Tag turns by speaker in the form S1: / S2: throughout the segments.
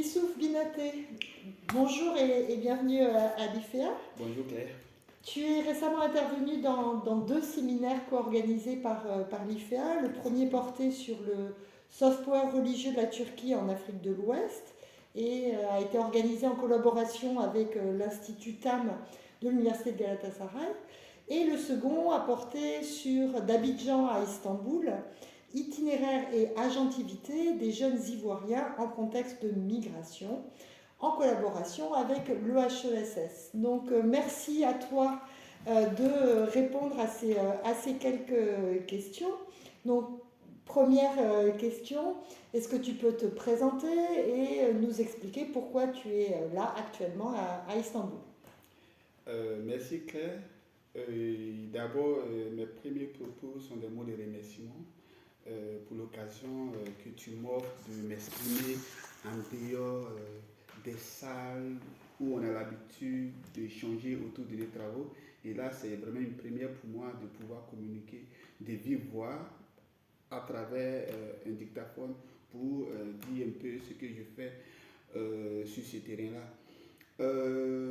S1: Issouf Binaté, bonjour et bienvenue à l'IFEA.
S2: Bonjour Claire.
S1: Tu es récemment intervenu dans deux séminaires co-organisés par l'IFEA. Le premier portait sur le soft power religieux de la Turquie en Afrique de l'Ouest et a été organisé en collaboration avec l'Institut TAM de l'Université de Galatasaray. Et le second a porté sur d'Abidjan à Istanbul, itinéraire et agentivité des jeunes Ivoiriens en contexte de migration, en collaboration avec l'EHESS. Donc merci à toi de répondre à ces quelques questions. Donc première question, est-ce que tu peux te présenter et nous expliquer pourquoi tu es là actuellement à Istanbul?
S2: Merci Claire. D'abord, mes premiers propos sont des mots de remerciement pour l'occasion que tu m'offres de m'exprimer en dehors des salles où on a l'habitude d'échanger autour de nos travaux. Et là, c'est vraiment une première pour moi de pouvoir communiquer de vive voix à travers un dictaphone pour dire un peu ce que je fais sur ce terrain-là.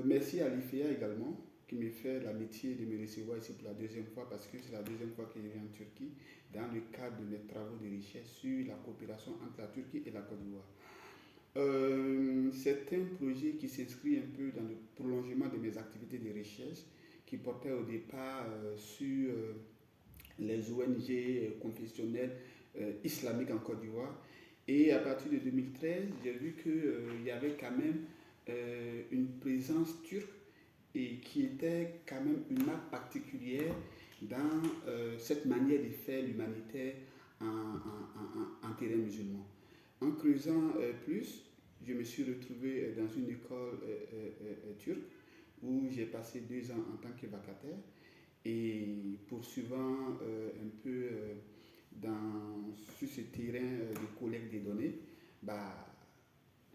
S2: Merci à l'IFEA également, qui me fait l'amitié de me recevoir ici pour la deuxième fois, parce que c'est la deuxième fois que je viens en Turquie, dans le cadre de mes travaux de recherche sur la coopération entre la Turquie et la Côte d'Ivoire. C'est un projet qui s'inscrit un peu dans le prolongement de mes activités de recherche, qui portait au départ sur les ONG confessionnelles islamiques en Côte d'Ivoire. Et à partir de 2013, j'ai vu qu'il y avait quand même une présence turque et qui était quand même une marque particulière dans cette manière de faire l'humanitaire en terrain musulman. En creusant plus, je me suis retrouvé dans une école turque où j'ai passé 2 ans en tant que vacataire et poursuivant un peu sur ce terrain de collecte des données, bah,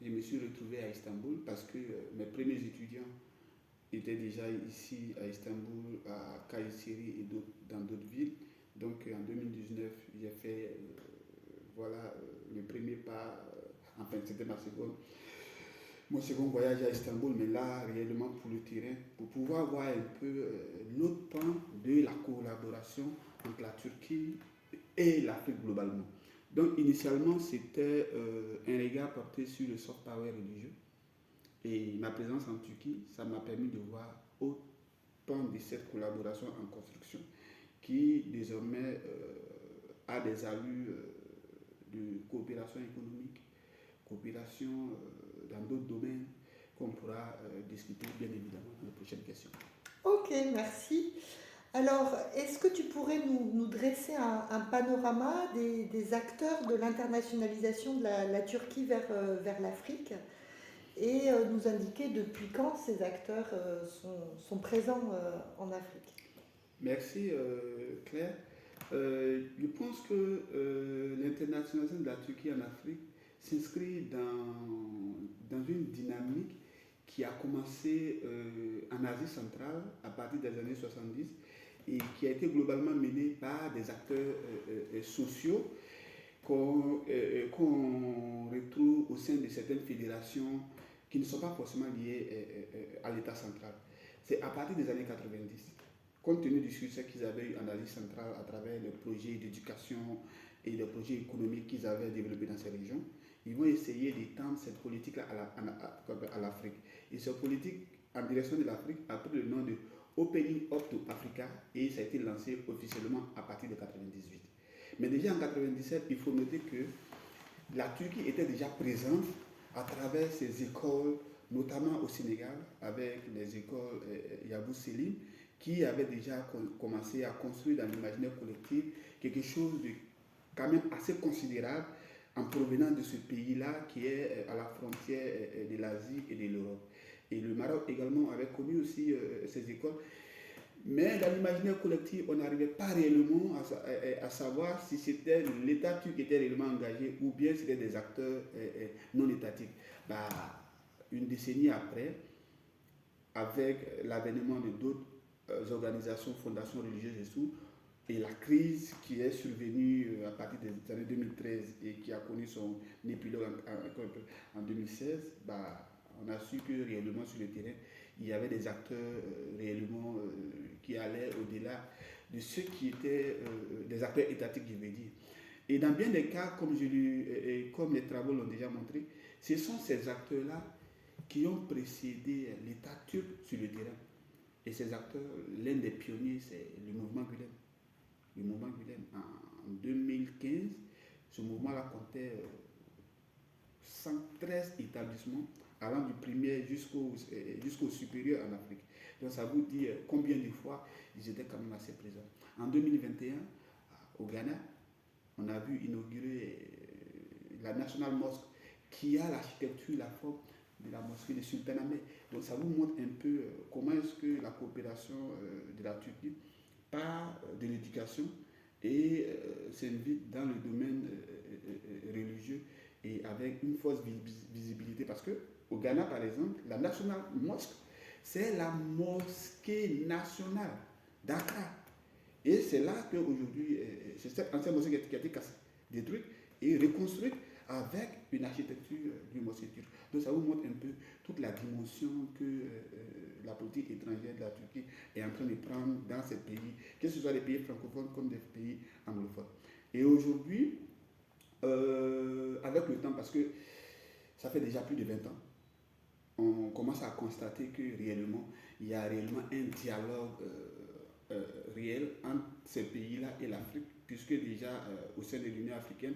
S2: je me suis retrouvé à Istanbul parce que mes premiers étudiants étaient déjà ici à Istanbul, à Kayseri et dans d'autres villes. Donc en 2019, j'ai fait le premier pas, enfin c'était mon second voyage à Istanbul, mais là réellement pour le terrain, pour pouvoir voir un peu l'autre pan de la collaboration entre la Turquie et l'Afrique globalement. Donc initialement, c'était un regard porté sur le soft power religieux. Et ma présence en Turquie, ça m'a permis de voir autant de cette collaboration en construction qui désormais a des allures de coopération économique, coopération dans d'autres domaines qu'on pourra discuter bien évidemment dans les prochaines questions.
S1: Ok, merci. Alors, est-ce que tu pourrais nous dresser un panorama des acteurs de l'internationalisation de la Turquie vers l'Afrique et nous indiquer depuis quand ces acteurs sont présents en Afrique?
S2: Merci Claire. Je pense que l'internationalisation de la Turquie en Afrique s'inscrit dans une dynamique qui a commencé en Asie centrale à partir des années 70 et qui a été globalement menée par des acteurs sociaux qu'on retrouve au sein de certaines fédérations qui ne sont pas forcément liées à l'État central. C'est à partir des années 90, compte tenu du succès qu'ils avaient eu en Asie centrale à travers les projets d'éducation et les projets économiques qu'ils avaient développés dans ces régions, ils vont essayer d'étendre cette politique-là à l'Afrique. Et cette politique en direction de l'Afrique a pris le nom de Opening Up to Africa et ça a été lancé officiellement à partir de 1998. Mais déjà en 1997, il faut noter que la Turquie était déjà présente à travers ses écoles, notamment au Sénégal, avec les écoles Yabou Selim, qui avaient déjà commencé à construire dans l'imaginaire collectif quelque chose de quand même assez considérable en provenant de ce pays-là qui est à la frontière de l'Asie et de l'Europe. Et le Maroc également avait connu aussi ces écoles. Mais dans l'imaginaire collectif, on n'arrivait pas réellement à savoir si c'était l'État turc qui était réellement engagé ou bien c'était des acteurs non étatiques. Bah, une décennie après, avec l'avènement de d'autres organisations, fondations religieuses et tout, Et la crise qui est survenue à partir des années 2013 et qui a connu son épilogue en 2016, bah, on a su que réellement sur le terrain, il y avait des acteurs réellement qui allaient au-delà de ceux qui étaient des acteurs étatiques, je veux dire. Et dans bien des cas, comme les travaux l'ont déjà montré, ce sont ces acteurs-là qui ont précédé l'État turc sur le terrain. Et ces acteurs, l'un des pionniers, c'est le mouvement Gülen. Le mouvement Gülen, en 2015, ce mouvement-là comptait 113 établissements allant du primaire jusqu'au supérieur en Afrique. Donc ça vous dit combien de fois ils étaient quand même assez présents. En 2021, au Ghana, on a vu inaugurer la National Mosque qui a l'architecture, la forme de la mosquée de Sultanahmet. Donc ça vous montre un peu comment est-ce que la coopération de la Turquie part de l'éducation et s'invite dans le domaine religieux et avec une fausse visibilité. Parce que au Ghana, par exemple, la National Mosque, c'est la mosquée nationale d'Accra. Et c'est là qu'aujourd'hui, c'est cette ancienne mosquée qui a été cassée, détruite et reconstruite avec une architecture du mosquée turque. Donc ça vous montre un peu toute la dimension que la politique étrangère de la Turquie est en train de prendre dans ces pays, que ce soit des pays francophones comme des pays anglophones. Et aujourd'hui, avec le temps, parce que ça fait déjà plus de 20 ans, on commence à constater que réellement, il y a réellement un dialogue réel entre ces pays-là et l'Afrique, puisque déjà au sein de l'Union africaine,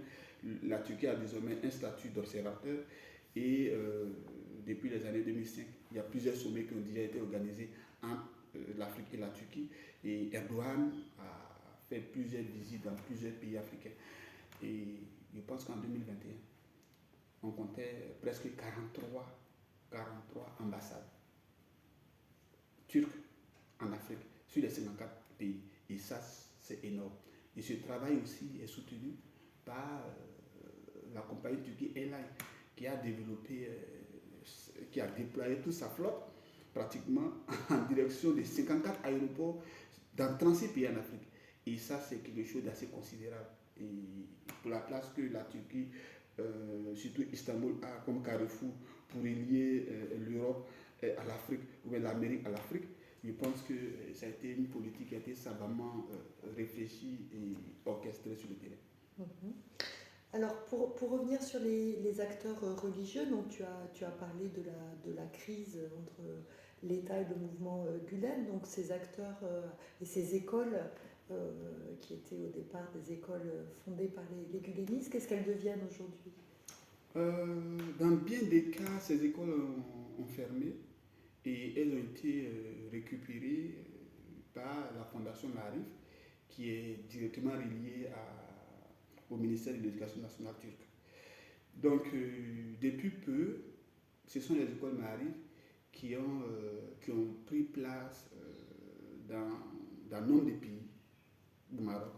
S2: la Turquie a désormais un statut d'observateur et depuis les années 2005, il y a plusieurs sommets qui ont déjà été organisés entre l'Afrique et la Turquie et Erdogan a fait plusieurs visites dans plusieurs pays africains. Et je pense qu'en 2021, on comptait presque 43 ambassades turques en Afrique sur les 54 pays. Et ça, c'est énorme. Et ce travail aussi est soutenu par la compagnie Turquie Airlines qui a développé, qui a déployé toute sa flotte pratiquement en direction de 54 aéroports dans 36 pays en Afrique. Et ça, c'est quelque chose d'assez considérable. Et pour la place que la Turquie, surtout Istanbul, a comme carrefour pour relier l'Europe à l'Afrique ou l'Amérique à l'Afrique, je pense que ça a été une politique qui a été savamment réfléchie et orchestrée sur le terrain.
S1: Mhm. Alors, pour revenir sur les acteurs religieux, donc tu as parlé de la crise entre l'État et le mouvement Gülen, donc ces acteurs et ces écoles qui étaient au départ des écoles fondées par les Gülenistes, qu'est-ce qu'elles deviennent aujourd'hui?
S2: Dans bien des cas, ces écoles ont fermé et elles ont été récupérées par la Fondation Marif, qui est directement reliée au ministère de l'Éducation nationale turque. Donc, depuis peu, ce sont les écoles Marif qui ont pris place dans nombre de pays, au Maroc,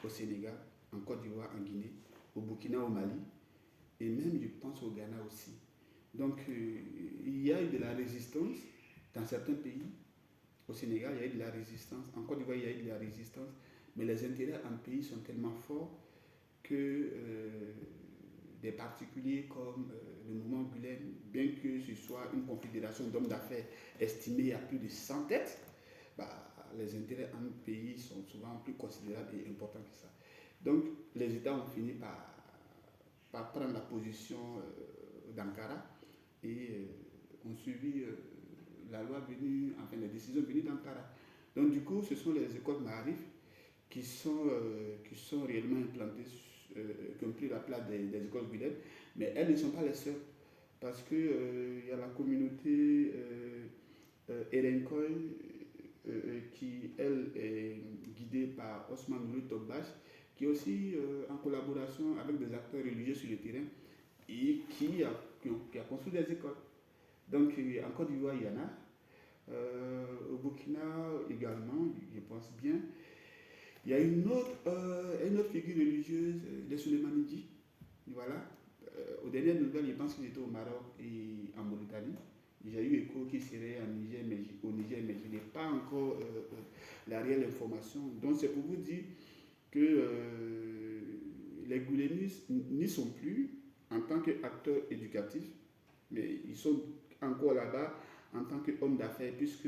S2: au Sénégal, en Côte d'Ivoire, en Guinée, au Burkina, au Mali, et même, je pense, au Ghana aussi. Donc, il y a eu de la résistance dans certains pays. Au Sénégal, il y a eu de la résistance. En Côte d'Ivoire, il y a eu de la résistance. Mais les intérêts en pays sont tellement forts que des particuliers comme le mouvement Gülen, bien que ce soit une confédération d'hommes d'affaires estimée à plus de 100 têtes, bah, les intérêts en pays sont souvent plus considérables et importants que ça. Donc, les États ont fini par prendre la position d'Ankara et ont suivi la loi venue, enfin les décisions venues d'Ankara. Donc du coup, ce sont les écoles Maarif qui sont réellement implantées, qui ont pris la place des écoles Gülen, mais elles ne sont pas les seules, parce qu'il y a la communauté Erenkoy qui, elle, est guidée par Osman Nuri Tokbash, qui est aussi en collaboration avec des acteurs religieux sur le terrain et qui a construit des écoles. Donc en Côte d'Ivoire, il y en a. Au Burkina également, je pense bien. Il y a une autre figure religieuse, les Souleimanidji. Voilà. Aux dernières nouvelles, je pense qu'ils étaient au Maroc et en Mauritanie. J'ai eu écho qui serait au Niger, mais je n'ai pas encore la réelle information. Donc c'est pour vous dire que les Goulénis n'y sont plus en tant qu'acteurs éducatifs, mais ils sont encore là-bas en tant qu'hommes d'affaires, puisque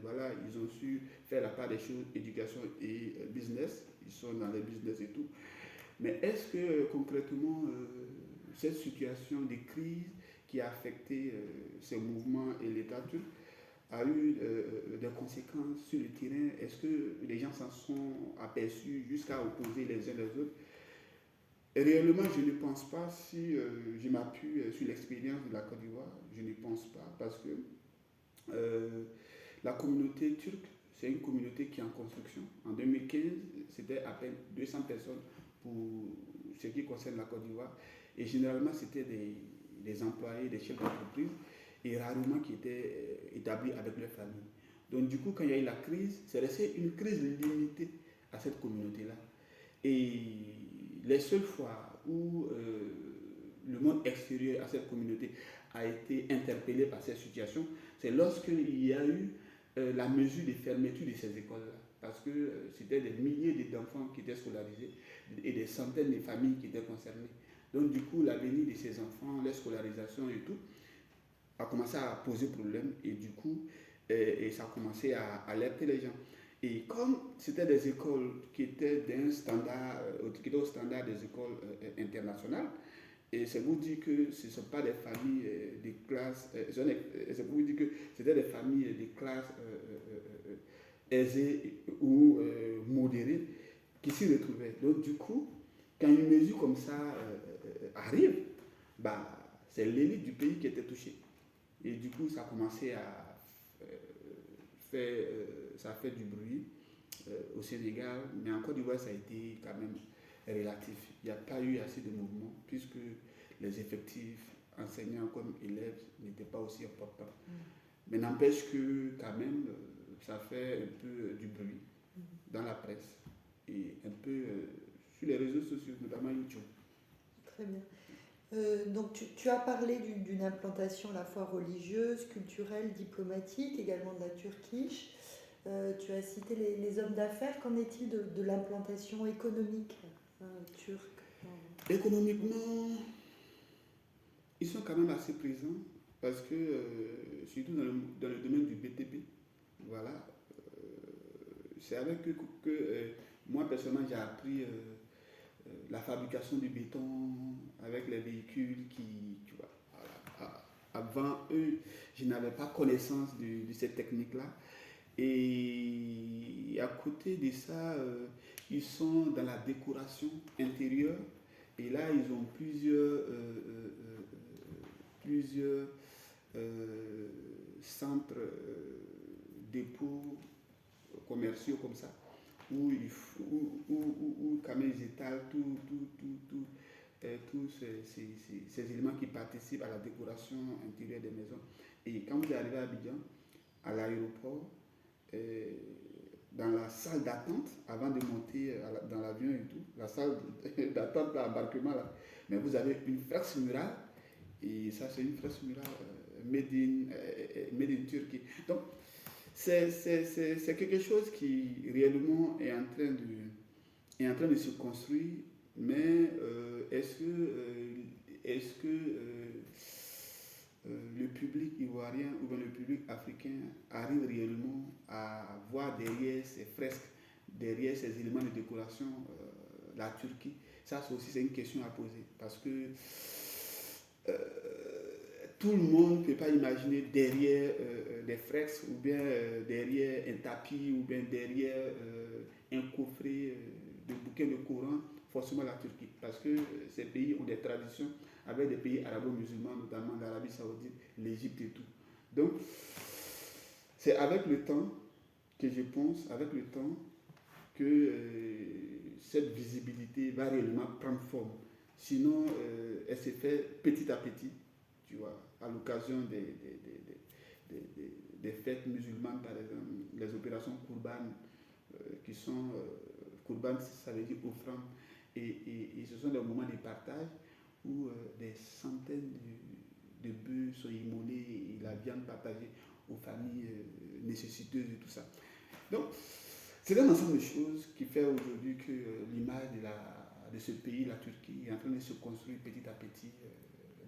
S2: voilà, ils ont su faire la part des choses, éducation et business. Ils sont dans les business et tout. Mais est-ce que concrètement, cette situation de crise qui a affecté ces mouvements et l'État turc a eu des conséquences sur le terrain? Est-ce que les gens s'en sont aperçus jusqu'à opposer les uns les autres? Et réellement, je ne pense pas, si je m'appuie sur l'expérience de la Côte d'Ivoire, je ne pense pas, parce que euh, la communauté turque, c'est une communauté qui est en construction. En 2015, c'était à peine 200 personnes pour ce qui concerne la Côte d'Ivoire. Et généralement, c'était des employés, des chefs d'entreprise, et rarement qui étaient établis avec leur famille. Donc du coup, quand il y a eu la crise, c'est resté une crise limitée à cette communauté-là. Et les seules fois où le monde extérieur à cette communauté a été interpellé par cette situation, c'est lorsqu'il y a eu la mesure de fermeture de ces écoles-là. Parce que c'était des milliers d'enfants qui étaient scolarisés et des centaines de familles qui étaient concernées. Donc du coup, l'avenir de ces enfants, leur scolarisation et tout, a commencé à poser problème et du coup, et ça a commencé à alerter les gens. Et comme c'était des écoles qui étaient d'un standard, qui étaient au standard des écoles internationales, et c'est vous dire que ce ne sont pas des familles de classe, c'est pour vous dire que c'était des familles de classe aisées ou modérées qui s'y retrouvaient. Donc du coup, quand une mesure comme ça arrive, bah, c'est l'élite du pays qui était touchée. Et du coup, ça a commencé à ça a fait du bruit au Sénégal, mais en Côte d'Ivoire, ça a été quand même relatif. Il n'y a pas eu assez de mouvement puisque les effectifs enseignants comme élèves n'étaient pas aussi importants. Mais n'empêche que quand même, ça fait un peu du bruit dans la presse et un peu sur les réseaux sociaux, notamment YouTube.
S1: Très bien. Donc tu as parlé d'une implantation à la fois religieuse, culturelle, diplomatique, également de la Turquie. Tu as cité les hommes d'affaires. Qu'en est-il de l'implantation économique turque?
S2: Économiquement, ils sont quand même assez présents parce que, surtout dans le domaine du BTP, voilà, c'est avec eux que moi personnellement j'ai appris la fabrication du béton avec les véhicules qui, tu vois, avant eux, je n'avais pas connaissance de cette technique-là. Et à côté de ça, ils sont dans la décoration intérieure. Et là, ils ont plusieurs centres, dépôts commerciaux comme ça, où, quand même ils étalent tous ces éléments qui participent à la décoration intérieure des maisons. Et quand vous arrivez à Abidjan, à l'aéroport, dans la salle d'attente, avant de monter dans l'avion et tout, la salle d'attente d'embarquement là, mais vous avez une fresque murale, et ça c'est une fresque murale made in Turquie. Donc c'est quelque chose qui réellement est en train de se construire, mais est-ce que le public ivoirien ou bien le public africain arrive réellement à voir derrière ces fresques, derrière ces éléments de décoration, la Turquie? Ça aussi c'est une question à poser parce que euh, tout le monde ne peut pas imaginer derrière des fresques ou bien derrière un tapis ou bien derrière un coffret de bouquets de Coran, forcément la Turquie. Parce que ces pays ont des traditions avec des pays arabo-musulmans, notamment l'Arabie Saoudite, l'Égypte et tout. Donc, c'est avec le temps que je pense, avec le temps, que cette visibilité va réellement prendre forme. Sinon, elle s'est fait petit à petit, tu vois, à l'occasion des fêtes musulmanes, par exemple, les opérations Kourban, qui sont, Kourban, ça veut dire offrande, et ce sont des moments de partage où des centaines de bœufs sont immolés et la viande partagée aux familles nécessiteuses et tout ça. Donc, c'est un ensemble de choses qui fait aujourd'hui que l'image de ce pays, la Turquie, est en train de se construire petit à petit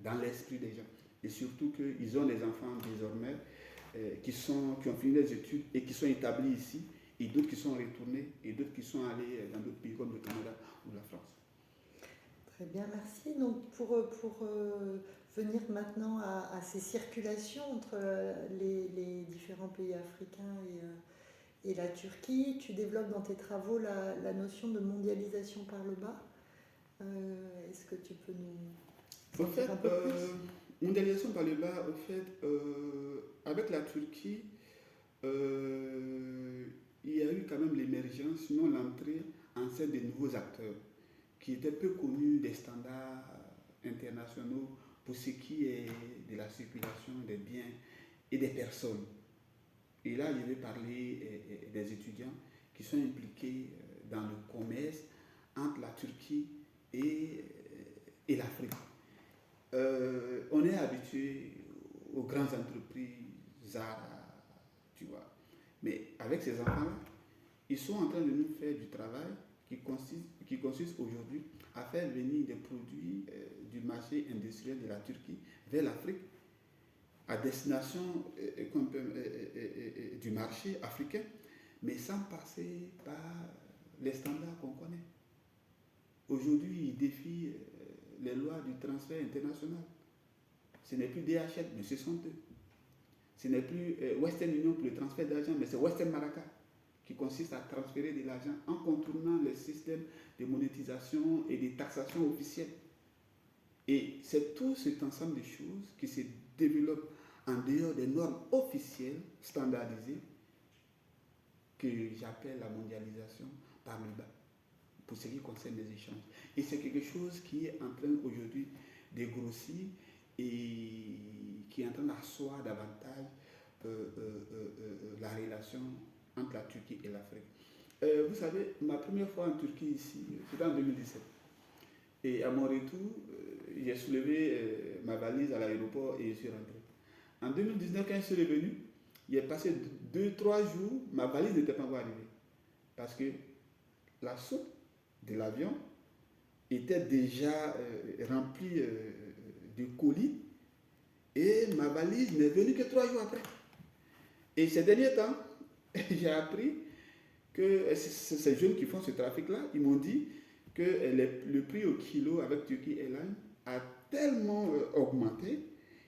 S2: dans l'esprit des gens. Et surtout qu'ils ont des enfants désormais qui ont fini les études et qui sont établis ici, et d'autres qui sont retournés, et d'autres qui sont allés dans d'autres pays comme le Canada ou la France.
S1: Très bien, merci. Donc pour venir maintenant à ces circulations entre les différents pays africains et la Turquie, tu développes dans tes travaux la notion de mondialisation par le bas. Est-ce que tu peux nous en dire un peu plus?
S2: Mondialisation par le bas, au fait, avec la Turquie, il y a eu quand même l'émergence, sinon l'entrée en scène de nouveaux acteurs qui étaient peu connus des standards internationaux pour ce qui est de la circulation des biens et des personnes. Et là, je vais parler des étudiants qui sont impliqués dans le commerce entre la Turquie et l'Afrique. On est habitué aux grandes entreprises, Zara, tu vois. Mais avec ces enfants-là, ils sont en train de nous faire du travail qui consiste aujourd'hui à faire venir des produits du marché industriel de la Turquie vers l'Afrique à destination du marché africain, mais sans passer par les standards qu'on connaît. Aujourd'hui, ils défient les lois du transfert international. Ce n'est plus DHL, mais ce sont eux. Ce n'est plus Western Union pour le transfert d'argent, mais c'est Western Maraka, qui consiste à transférer de l'argent en contournant les systèmes de monétisation et de taxation officielle. Et c'est tout cet ensemble de choses qui se développent en dehors des normes officielles standardisées que j'appelle la mondialisation par le bas, pour ce qui concerne les échanges. Et c'est quelque chose qui est en train aujourd'hui de grossir et qui est en train d'asseoir davantage la relation entre la Turquie et l'Afrique. Vous savez, ma première fois en Turquie ici, c'était en 2017. Et à mon retour, j'ai soulevé ma valise à l'aéroport et je suis rentré. En 2019, quand je suis revenu, il est passé 2-3 jours, ma valise n'était pas encore arrivée. Parce que la soupe de l'avion était déjà remplie de colis et ma valise n'est venue que 3 jours après. Et ces derniers temps, j'ai appris que ces jeunes qui font ce trafic-là, ils m'ont dit que le prix au kilo avec Turkey Airlines a tellement augmenté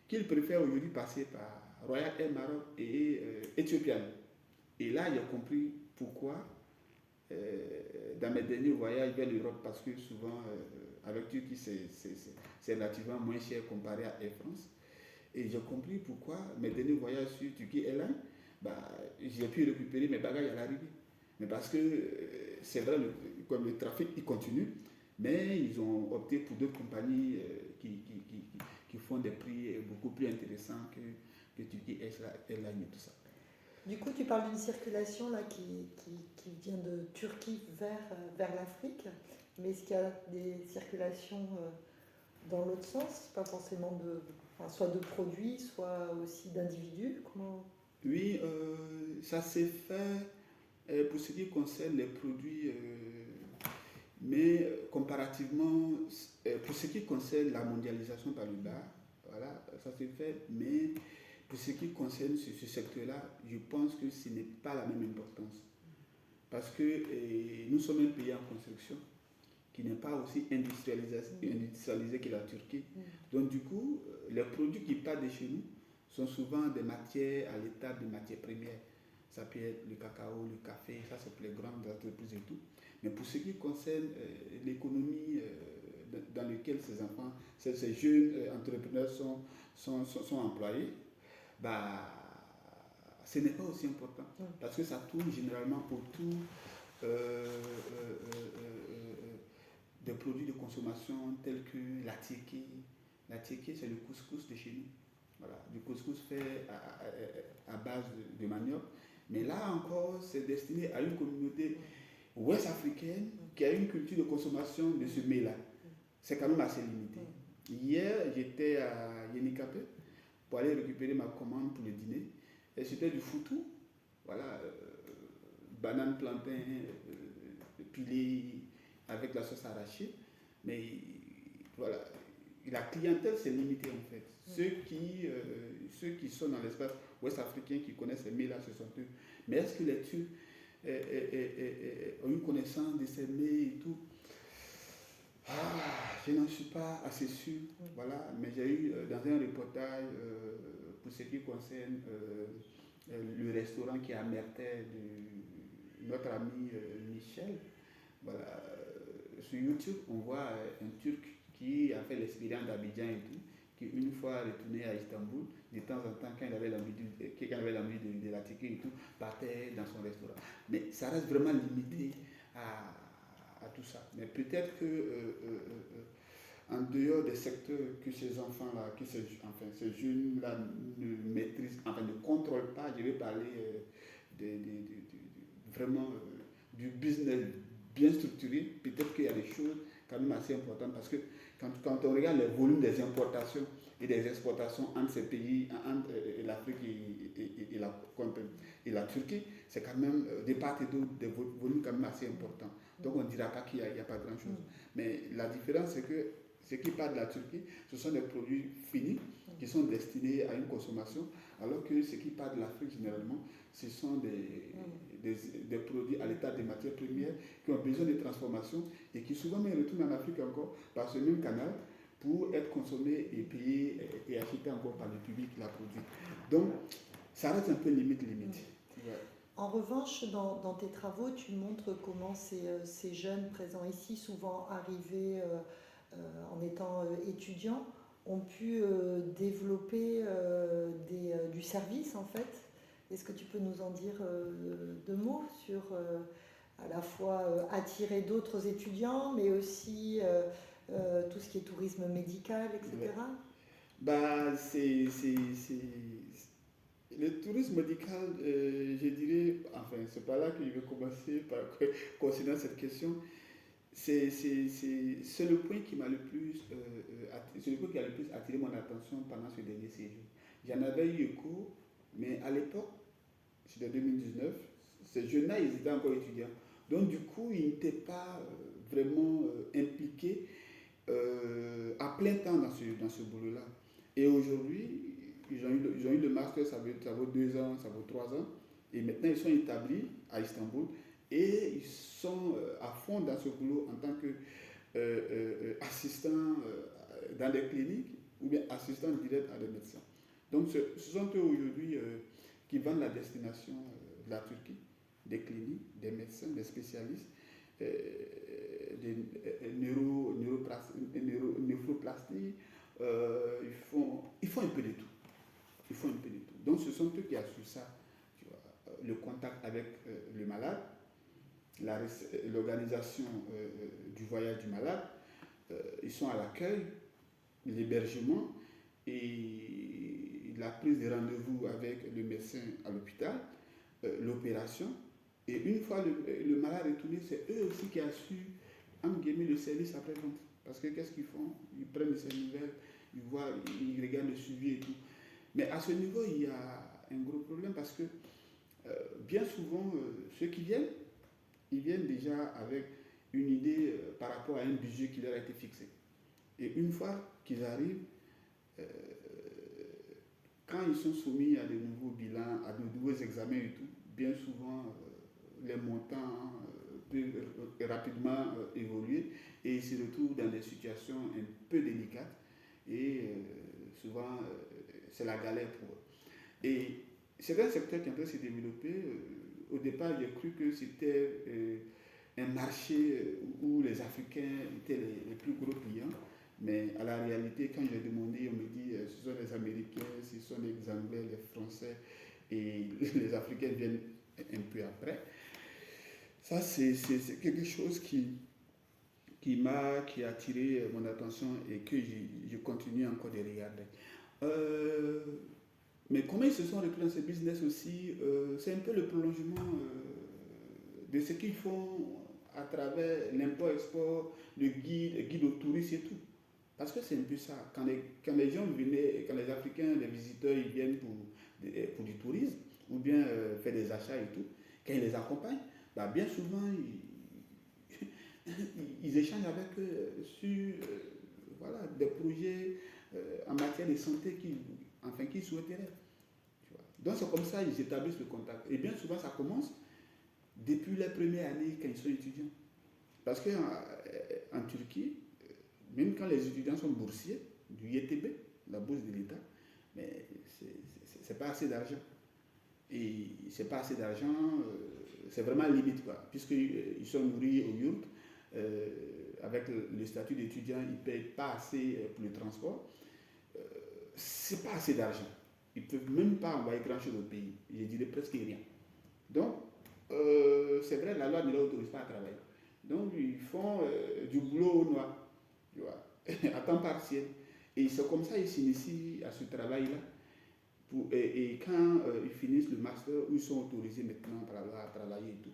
S2: qu'ils préfèrent aujourd'hui passer par Royal Air Maroc et Ethiopian. Et là, j'ai compris pourquoi dans mes derniers voyages vers l'Europe, parce que souvent avec Turquie c'est relativement moins cher comparé à Air France. Et j'ai compris pourquoi mes derniers voyages sur Turkey Airlines, j'ai pu récupérer mes bagages à l'arrivée. Mais parce que c'est vrai, comme le trafic il continue, mais ils ont opté pour d'autres compagnies qui font des prix beaucoup plus intéressants que Turkey Airlines et tout ça.
S1: Du coup, tu parles d'une circulation là, qui vient de Turquie vers l'Afrique, mais est-ce qu'il y a des circulations dans l'autre sens, pas forcément soit de produits, soit aussi d'individus?
S2: Oui, ça s'est fait pour ce qui concerne les produits, mais comparativement, pour ce qui concerne la mondialisation par le bas, voilà, ça s'est fait, mais pour ce qui concerne ce secteur-là, je pense que ce n'est pas la même importance. Parce que nous sommes un pays en construction qui n'est pas aussi industrialisé que la Turquie. Donc du coup, les produits qui partent de chez nous sont souvent des matières à l'état de matières premières. Ça peut être le cacao, le café, ça c'est pour les grandes entreprises et tout. Mais pour ce qui concerne l'économie dans laquelle ces enfants, ces jeunes entrepreneurs sont employés, ce n'est pas aussi important parce que ça tourne généralement autour des produits de consommation tels que la tiéké. La tiéké, c'est le couscous de chez nous. Voilà, du couscous fait à base de manioc. Mais là encore, c'est destiné à une communauté ouest africaine qui a une culture de consommation de ce mets-là. C'est quand même assez limité. Hier, j'étais à Yenikapé pour aller récupérer ma commande pour le dîner. Et c'était du foutou, voilà, banane, plantain, pilé avec la sauce arrachée. Mais voilà, la clientèle s'est limitée en fait. Ceux qui sont dans l'espace ouest africain, qui connaissent ces mets-là, ce sont eux. Mais est-ce que les Turcs ont une connaissance de ces mets et tout? Je n'en suis pas assez sûr. Voilà. Mais j'ai eu dans un reportage, pour ce qui concerne le restaurant qui est à Mertens de notre ami Michel, voilà, sur YouTube, on voit un Turc qui a fait l'expérience d'Abidjan et tout, qui une fois retourné à Istanbul, de temps en temps, quand il avait l'envie de la ticket et tout, partait dans son restaurant. Mais ça reste vraiment limité à tout ça. Mais peut-être que en dehors des secteurs que ces enfants-là, ces jeunes-là ne maîtrisent, enfin ne contrôlent pas, je vais parler vraiment du business bien structuré, peut-être qu'il y a des choses quand même assez importantes parce que quand on regarde les volumes des importations et des exportations entre ces pays, entre l'Afrique et la Turquie, c'est quand même de part et d'autre des volumes quand même assez importants. Donc on ne dira pas qu'il n'y a pas grand-chose. Mais la différence, c'est que ce qui part de la Turquie, ce sont des produits finis qui sont destinés à une consommation, alors que ce qui part de l'Afrique généralement, ce sont des produits à l'état de matières premières qui ont besoin de transformation et qui souvent même retournent en Afrique encore par ce même canal pour être consommés et payés et achetés encore par le public qui l'a produit. Donc, ça reste un peu limite. Ouais.
S1: En revanche, dans tes travaux, tu montres comment ces jeunes présents ici, souvent arrivés en étant étudiants, ont pu développer du service en fait. Est-ce que tu peux nous en dire deux mots sur à la fois attirer d'autres étudiants, mais aussi tout ce qui est tourisme médical, etc.
S2: Ouais. Bah, le tourisme médical, je dirais, enfin, c'est pas là que je vais commencer par considérer cette question. C'est le point qui m'a le plus, c'est le point qui a le plus attiré mon attention pendant ce dernier séjour. J'en avais eu écho, mais à l'époque, c'était 2019, ces jeunes-là, ils étaient encore étudiants. Donc, du coup, ils n'étaient pas vraiment impliqués à plein temps dans ce boulot-là. Et aujourd'hui, ils ont eu le master, ça vaut 2 ans, ça vaut 3 ans. Et maintenant, ils sont établis à Istanbul et ils sont à fond dans ce boulot en tant qu'assistants dans des cliniques ou bien assistants directs à des médecins. Donc, ce sont eux aujourd'hui qui vendent la destination de la Turquie, des cliniques, des médecins, des spécialistes, des néphroplasties. Ils font un peu de tout. Donc, ce sont eux qui assurent ça, tu vois, le contact avec le malade, l'organisation du voyage du malade. Ils sont à l'accueil, l'hébergement et la prise de rendez-vous avec le médecin à l'hôpital, l'opération. Et une fois le malade retourné, c'est eux aussi qui assurent, entre guillemets, le service après-vente. Parce que qu'est-ce qu'ils font? Ils prennent ces nouvelles, ils voient, ils regardent le suivi et tout. Mais à ce niveau, il y a un gros problème parce que bien souvent, ceux qui viennent, ils viennent déjà avec une idée par rapport à un budget qui leur a été fixé. Et une fois qu'ils arrivent, quand ils sont soumis à de nouveaux bilans, à de nouveaux examens et tout, bien souvent, les montants peuvent rapidement évoluer et ils se retrouvent dans des situations un peu délicates et souvent, c'est la galère pour eux. Et c'est un secteur qui est en train de se développer. Au départ, j'ai cru que c'était un marché où les Africains étaient les plus gros clients. Mais à la réalité, quand j'ai demandé, on me dit ce sont les Américains, ce sont les Anglais, les Français et les Africains viennent un peu après. Ça, c'est quelque chose qui a attiré mon attention et que je continue encore de regarder. Mais comment ils se sont retrouvés dans ce business aussi, c'est un peu le prolongement de ce qu'ils font à travers l'import-export, le guide au tourisme et tout. Parce que c'est un peu ça. Quand les gens venaient, quand les Africains, les visiteurs, ils viennent pour du tourisme, ou bien faire des achats et tout, quand ils les accompagnent, bah, bien souvent, ils échangent avec eux sur voilà, des projets en matière de santé qu'ils souhaiteraient. Tu vois. Donc c'est comme ça qu'ils établissent le contact. Et bien souvent, ça commence depuis les premières années quand ils sont étudiants. Parce qu'en Turquie, même quand les étudiants sont boursiers du YTB, la bourse de l'État, mais c'est pas assez d'argent. Et c'est pas assez d'argent, c'est vraiment limite, quoi. Puisqu'ils sont nourris au yurt, avec le statut d'étudiant, ils ne payent pas assez pour le transport. C'est pas assez d'argent. Ils ne peuvent même pas envoyer grand-chose au pays. Je dirais presque rien. Donc, c'est vrai, la loi ne leur autorise pas à travailler. Donc, ils font du boulot au noir, tu vois, à temps partiel. Et c'est comme ça qu'ils s'initient à ce travail-là. Et quand ils finissent le master, où ils sont autorisés maintenant par la loi à travailler et tout,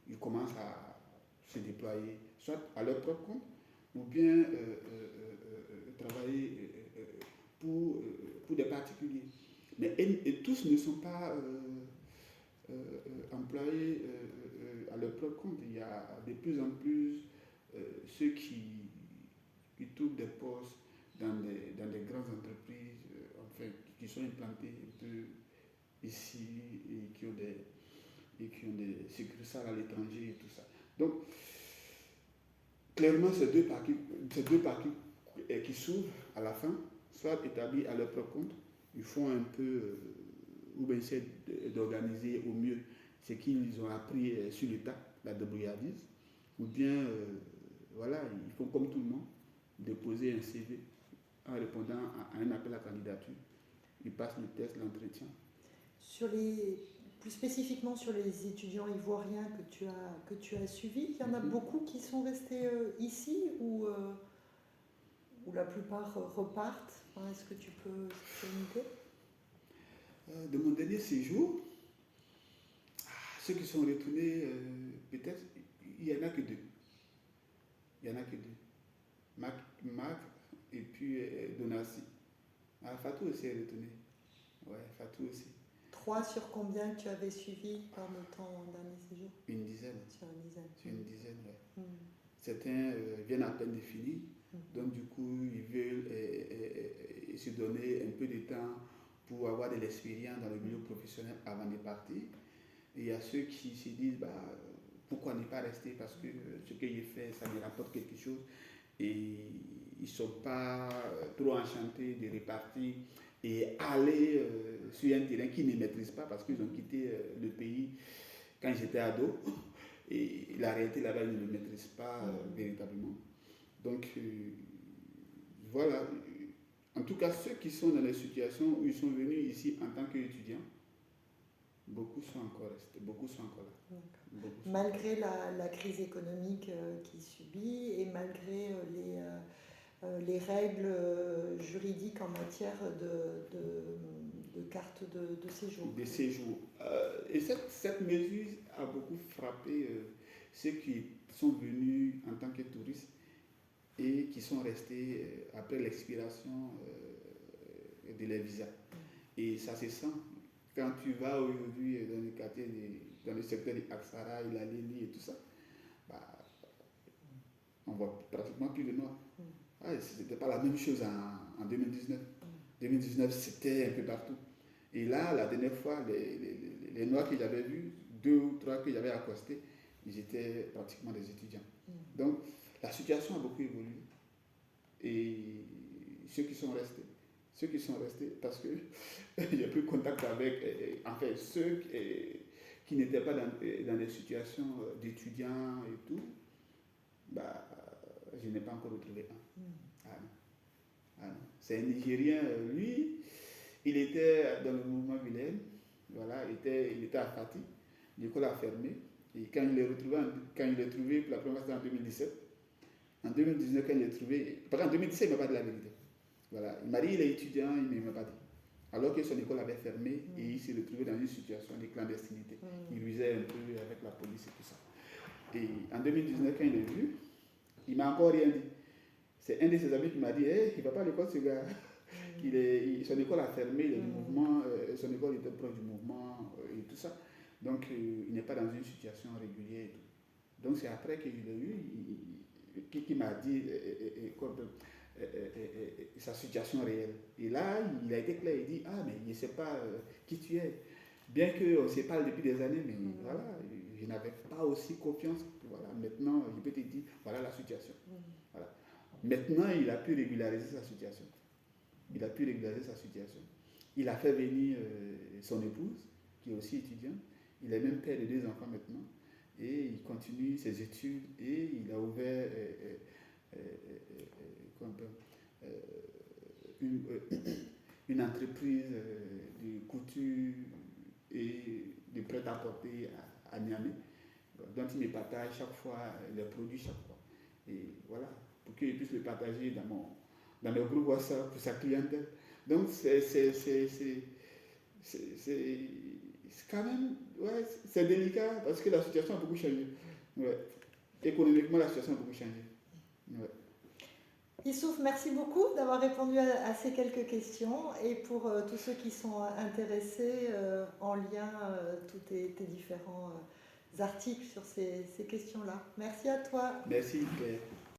S2: ils commencent à se déployer, soit à leur propre compte, ou bien travailler pour des particuliers. Mais et tous ne sont pas employés à leur propre compte. Il y a de plus en plus ceux qui trouvent des postes dans des grandes entreprises, enfin, qui sont implantées un peu ici et qui ont des succursales à l'étranger et tout ça. Donc, clairement, ces deux parties qui s'ouvrent à la fin, soit établis à leur propre compte, ils font un peu, ou bien essaient d'organiser au mieux ce qu'ils ont appris sur l'État, la débrouillardise, ou bien, voilà, ils font comme tout le monde, déposer un CV en répondant à un appel à candidature. Ils passent le test, l'entretien.
S1: Plus spécifiquement sur les étudiants ivoiriens que tu as suivis, il y en a beaucoup qui sont restés ici ou la plupart repartent. Enfin, est-ce que tu peux une idée
S2: De mon dernier séjour, ceux qui sont retournés, peut-être, il n'y en a que deux. Il n'y en a que deux. Mac et puis Donassi. Fatou aussi est retourné. Ouais, Fatou aussi.
S1: 3 sur combien tu avais suivi pendant ton dernier séjour?
S2: Une dizaine.
S1: Sur une dizaine.
S2: Sur une dizaine, oui. Certains viennent à peine de finir, donc du coup, ils veulent se donner un peu de temps pour avoir de l'expérience dans le milieu professionnel avant de partir. Et il y a ceux qui se disent, bah, pourquoi ne pas rester parce que ce que j'ai fait, ça me rapporte quelque chose. Et ils ne sont pas trop enchantés de repartir et aller sur un terrain qu'ils ne maîtrisent pas parce qu'ils ont quitté le pays quand ils étaient ados. Et la réalité là-bas, ils ne le maîtrisent pas véritablement. Donc, voilà. En tout cas, ceux qui sont dans les situations où ils sont venus ici en tant qu'étudiants, beaucoup sont encore restés, beaucoup sont encore là.
S1: Malgré la crise économique qu'ils subit et malgré les règles juridiques en matière de carte de séjour.
S2: De séjour. Et cette mesure a beaucoup frappé ceux qui sont venus en tant que touristes et qui sont restés après l'expiration de les visas. Et ça se sent. Quand tu vas aujourd'hui dans les quartiers, dans le secteur de Aksara, la Lélie et tout ça, bah, on voit pratiquement plus de noirs. Ce n'était pas la même chose en 2019. 2019, c'était un peu partout. Et là, la dernière fois, les noirs que j'avais vus, 2 ou 3 que j'avais accostés, ils étaient pratiquement des étudiants. Donc, la situation a beaucoup évolué. Et ceux qui sont restés, parce que j'ai pris contact avec, enfin, ceux qui n'étaient pas dans des situations d'étudiants et tout, bah, je n'ai pas encore retrouvé un. Ah non. C'est un Nigérien, lui, il était dans le mouvement Wilhelm, voilà, il était à Fatih, l'école a fermé, et quand il l'est trouvé pour la première fois en 2017, en 2019, quand il l'est trouvé, parce qu'en 2017, il ne m'a pas dit la vérité. Voilà. Il m'a dit qu'il est étudiant, il ne m'a pas dit. Alors que son école avait fermé et il s'est retrouvé dans une situation de clandestinité. Il rusait un peu avec la police et tout ça. Et en 2019, quand il est venu, il ne m'a encore rien dit. c'est un de ses amis qui m'a dit, hey, il ne va pas à l'école ce gars. Son école a fermé, il est du mouvement, son école était proche du mouvement et tout ça. Donc il n'est pas dans une situation régulière et tout. Donc c'est après que je l'ai eu, qui m'a dit sa situation réelle. Et là, il a été clair, il dit, ah mais je ne sais pas qui tu es. Bien qu'on se parle depuis des années, mais voilà, je n'avais pas aussi confiance. Voilà, maintenant, je peux te dire, voilà la situation. Voilà. Maintenant, il a pu régulariser sa situation. Il a pu régulariser sa situation. Il a fait venir son épouse, qui est aussi étudiante. Il est même père de 2 enfants maintenant. Et il continue ses études et il a ouvert une entreprise de couture et de prêt-à-porter à Niamey, dont il me partage chaque fois les produits chaque fois. Et voilà, pour qu'il puisse le partager dans le groupe WhatsApp pour sa clientèle. Donc c'est quand même, ouais, c'est délicat parce que la situation a beaucoup changé. Ouais. Économiquement, la situation a beaucoup changé. Ouais.
S1: Youssouf, merci beaucoup d'avoir répondu à ces quelques questions et pour tous ceux qui sont intéressés en lien tous tes différents articles sur ces questions-là. Merci à toi.
S2: Merci Claire.